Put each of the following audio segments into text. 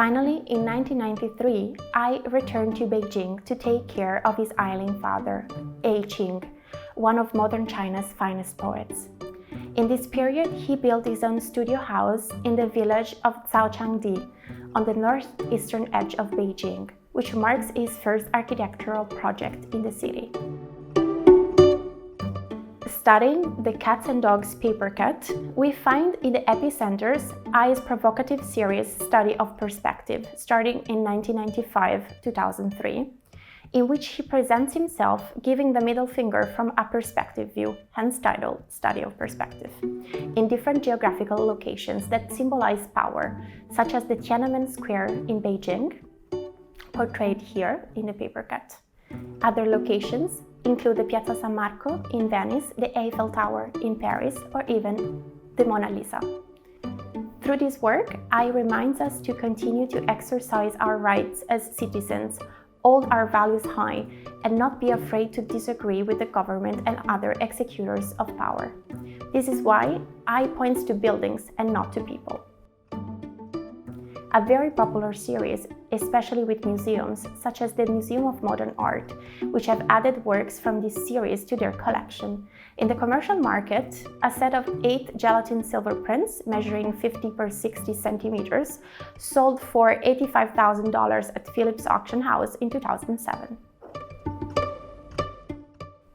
Finally, in 1993, I returned to Beijing to take care of his ailing father, Qing, one of modern China's finest poets. In this period, he built his own studio house in the village of Zhaochangdi, on the northeastern edge of Beijing, which marks his first architectural project in the city. Studying the cats and dogs Papercut, we find in the Epicenter's 𝑖's provocative series study of perspective, starting in 1995-2003, in which he presents himself giving the middle finger from a perspective view, hence title, Study of Perspective, in different geographical locations that symbolize power, such as the Tiananmen Square in Beijing, portrayed here in the Papercut. Other locations include the Piazza San Marco in Venice, the Eiffel Tower in Paris, or even the Mona Lisa. Through this work, 𝑖 reminds us to continue to exercise our rights as citizens, hold our values high, and not be afraid to disagree with the government and other executors of power. This is why 𝑖 points to buildings and not to people. A very popular series, especially with museums, such as the Museum of Modern Art, which have added works from this series to their collection. In the commercial market, a set of 8 gelatin silver prints measuring 50 by 60 centimeters sold for $85,000 at Phillips Auction House in 2007.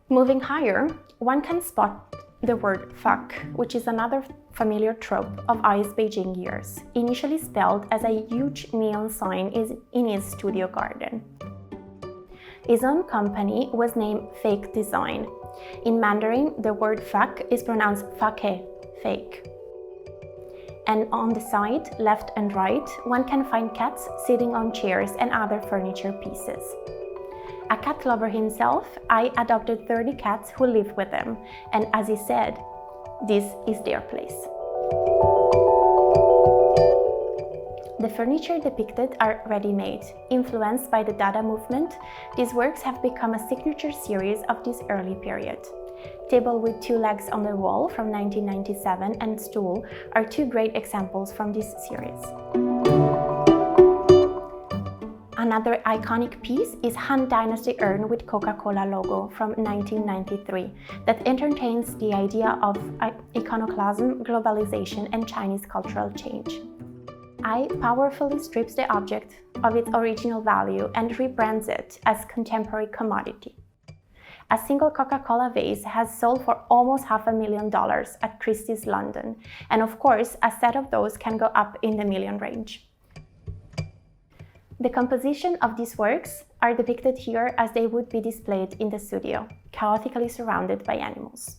Moving higher, one can spot the word fuck, which is another familiar trope of 𝑖's Beijing years, initially spelled as a huge neon sign in his studio garden. His own company was named Fake Design. In Mandarin, the word fuck is pronounced Fakè, fake. And on the side, left and right, one can find cats sitting on chairs and other furniture pieces. A cat lover himself, 𝑖 adopted 30 cats who live with him, and as he said, this is their place. The furniture depicted are ready-made. Influenced by the Dada movement, these works have become a signature series of this early period. Table with 2 legs on the wall from 1997 and stool are 2 great examples from this series. Another iconic piece is Han Dynasty urn with Coca-Cola logo from 1993 that entertains the idea of iconoclasm, globalization, and Chinese cultural change. 𝑖 powerfully strips the object of its original value and rebrands it as contemporary commodity. A single Coca-Cola vase has sold for almost $500,000 at Christie's London, and of course, a set of those can go up in the million range. The composition of these works are depicted here as they would be displayed in the studio, chaotically surrounded by animals.